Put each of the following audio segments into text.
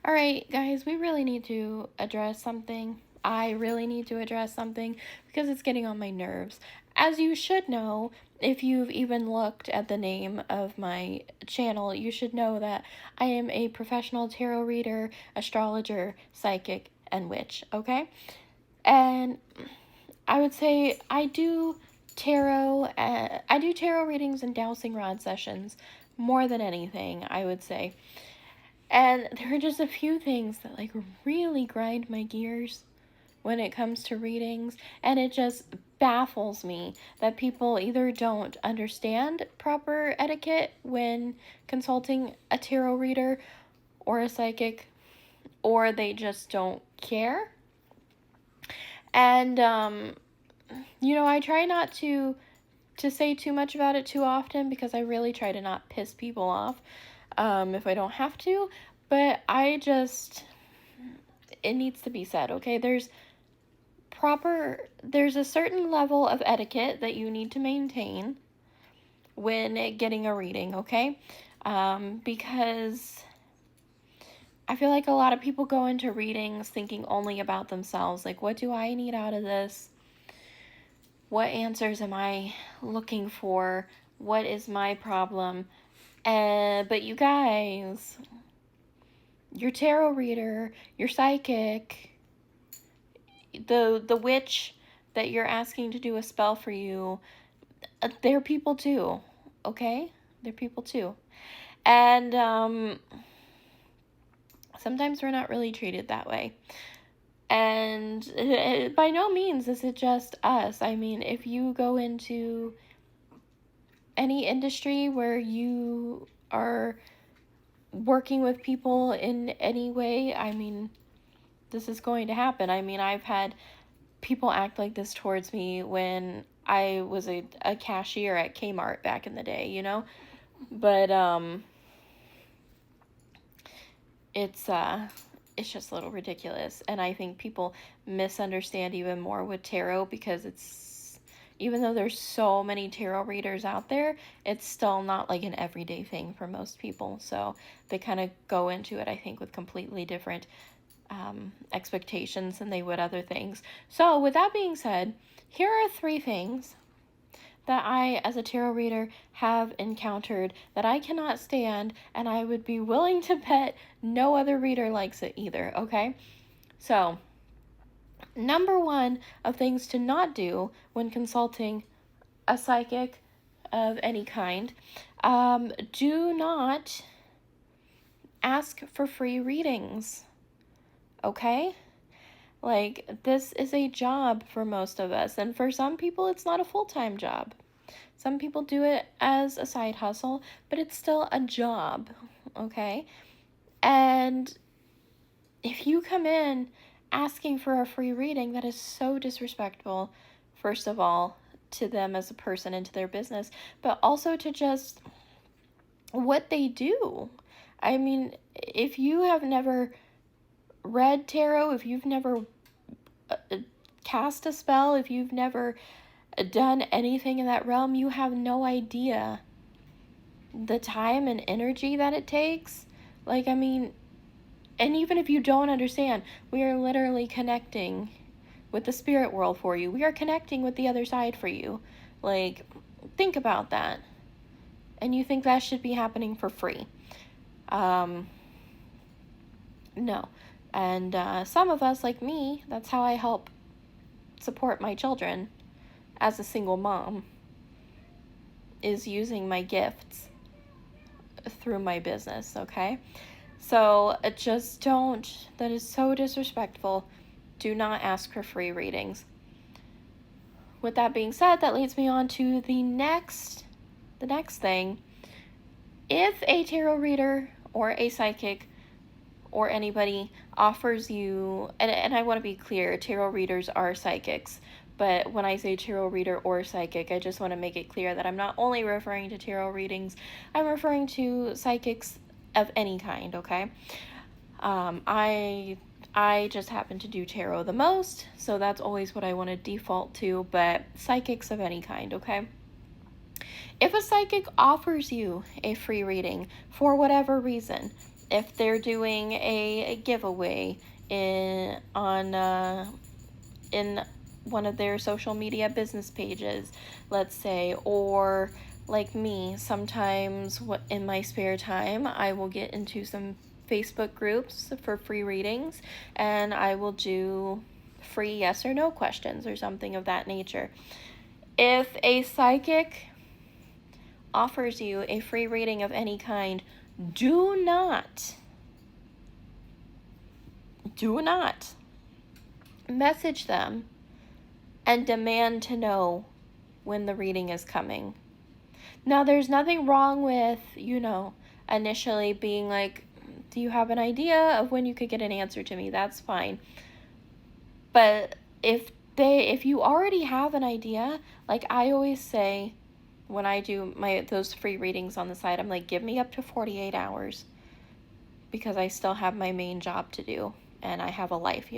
All right, guys, we really need to address something. I really need to address something because it's getting on my nerves. As you should know, if you've even looked at the name of my channel, you should know that I am a professional tarot reader, astrologer, psychic, and witch, okay? And I would say I do tarot readings and dowsing rod sessions more than anything, I would say. And there are just a few things that really grind my gears when it comes to readings, and it just baffles me that people either don't understand proper etiquette when consulting a tarot reader or a psychic, or they just don't care. And I try not to say too much about it too often because I really try to not piss people off if I don't have to. But it needs to be said, okay? There's a certain level of etiquette that you need to maintain when getting a reading, okay? Because I feel like a lot of people go into readings thinking only about themselves. Like, what do I need out of this? What answers am I looking for? What is my problem? But you guys, your tarot reader, your psychic, the witch that you're asking to do a spell for you, they're people too, okay? They're people too. And sometimes we're not really treated that way. And by no means is it just us. I mean, if you go into any industry where you are working with people in any way, I mean, this is going to happen. I mean, I've had people act like this towards me when I was a cashier at Kmart back in the day, you know? But it's just a little ridiculous, and I think people misunderstand even more with tarot because even though there's so many tarot readers out there, it's still not like an everyday thing for most people. So they kind of go into it, I think, with completely different expectations than they would other things. So with that being said, here are 3 things that I, as a tarot reader, have encountered that I cannot stand, and I would be willing to bet no other reader likes it either, okay? So, number 1 of things to not do when consulting a psychic of any kind, do not ask for free readings, okay? Like, this is a job for most of us, and for some people, it's not a full-time job. Some people do it as a side hustle, but it's still a job, okay? And if you come in asking for a free reading, that is so disrespectful, first of all, to them as a person and to their business, but also to just what they do. I mean, if you have never read tarot, if you've never cast a spell, if you've never done anything in that realm, you have no idea the time and energy that it takes. Like, I mean, and even if you don't understand, we are literally connecting with the spirit world for you. We are connecting with the other side for you. Like, think about that. And you think that should be happening for free. No. And some of us, like me, that's how I help support my children as a single mom, is using my gifts through my business, okay? So just don't, that is so disrespectful. Do not ask for free readings. With that being said, that leads me on to the next thing. If a tarot reader or a psychic or anybody offers you, and I want to be clear, tarot readers are psychics, but when I say tarot reader or psychic, I just want to make it clear that I'm not only referring to tarot readings, I'm referring to psychics of any kind, okay? I just happen to do tarot the most, so that's always what I want to default to, but psychics of any kind, okay? If a psychic offers you a free reading for whatever reason, if they're doing a giveaway in one of their social media business pages, let's say, or like me, sometimes in my spare time, I will get into some Facebook groups for free readings, and I will do free yes or no questions or something of that nature. If a psychic offers you a free reading of any kind, do not message them and demand to know when the reading is coming. Now, there's nothing wrong with, initially being like, do you have an idea of when you could get an answer to me? That's fine. But if you already have an idea, like I always say when I do those free readings on the side, I'm like, give me up to 48 hours because I still have my main job to do and I have a life,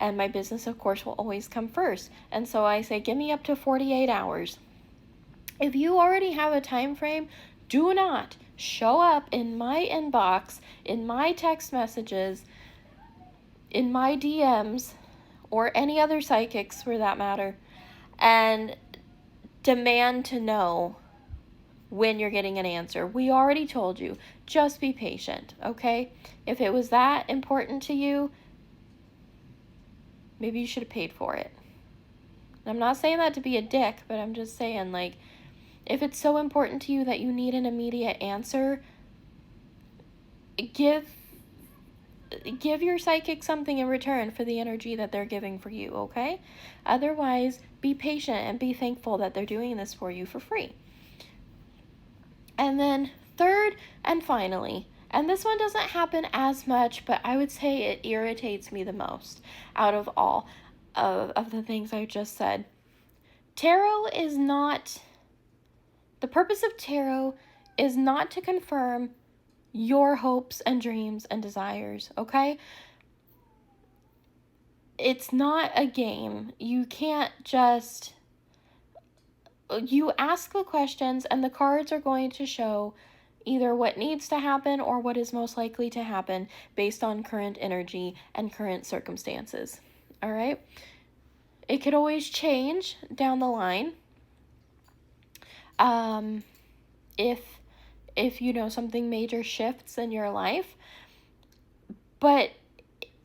and my business, of course, will always come first. And so I say, give me up to 48 hours. If you already have a time frame, do not show up in my inbox, in my text messages, in my DMs, or any other psychics for that matter, and demand to know when you're getting an answer. We already told you, just be patient, okay? If it was that important to you, maybe you should have paid for it. I'm not saying that to be a dick, but I'm just saying, like, if it's so important to you that you need an immediate answer, give your psychic something in return for the energy that they're giving for you, okay? Otherwise, be patient and be thankful that they're doing this for you for free. And then third and finally, and this one doesn't happen as much, but I would say it irritates me the most out of all of the things I just said. Tarot is not, the purpose of tarot is not to confirm your hopes and dreams and desires, okay? It's not a game. You can't just, you ask the questions and the cards are going to show either what needs to happen or what is most likely to happen based on current energy and current circumstances, all right? It could always change down the line. If something major shifts in your life, but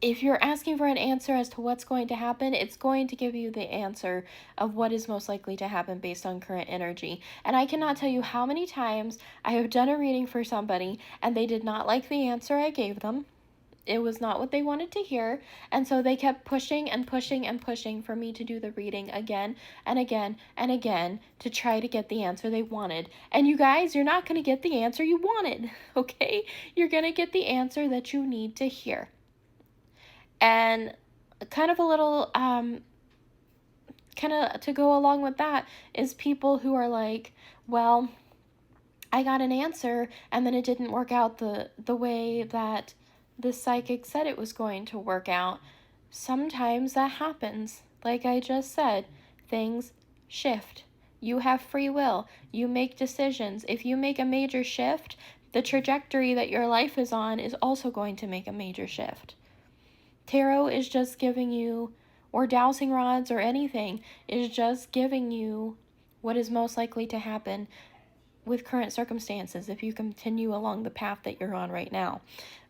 if you're asking for an answer as to what's going to happen, it's going to give you the answer of what is most likely to happen based on current energy. And I cannot tell you how many times I have done a reading for somebody and they did not like the answer I gave them. It was not what they wanted to hear, and so they kept pushing and pushing and pushing for me to do the reading again and again and again to try to get the answer they wanted. And you guys, you're not going to get the answer you wanted, okay? You're going to get the answer that you need to hear. And kind of a little, kind of to go along with that is people who are like, well, I got an answer and then it didn't work out the way that the psychic said it was going to work out. Sometimes that happens. Like I just said, things shift. You have free will. You make decisions. If you make a major shift, the trajectory that your life is on is also going to make a major shift. Tarot is just giving you, or dowsing rods or anything, is just giving you what is most likely to happen with current circumstances if you continue along the path that you're on right now,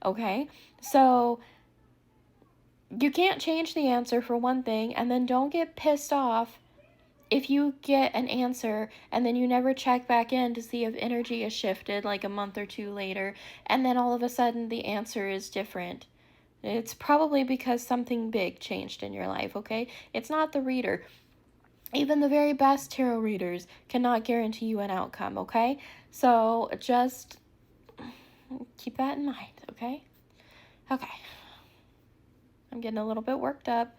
okay? So you can't change the answer for one thing, and then don't get pissed off if you get an answer and then you never check back in to see if energy has shifted like a month or two later, and then all of a sudden the answer is different. It's probably because something big changed in your life, okay? It's not the reader. Even the very best tarot readers cannot guarantee you an outcome, okay? So just keep that in mind, okay? Okay. I'm getting a little bit worked up.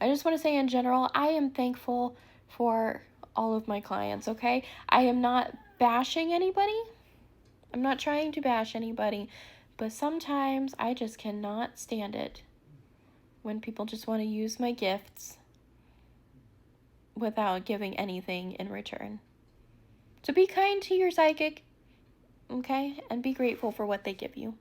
I just want to say in general, I am thankful for all of my clients, okay? I am not bashing anybody. I'm not trying to bash anybody, but sometimes I just cannot stand it when people just want to use my gifts without giving anything in return. So be kind to your psychic. okay? And be grateful for what they give you.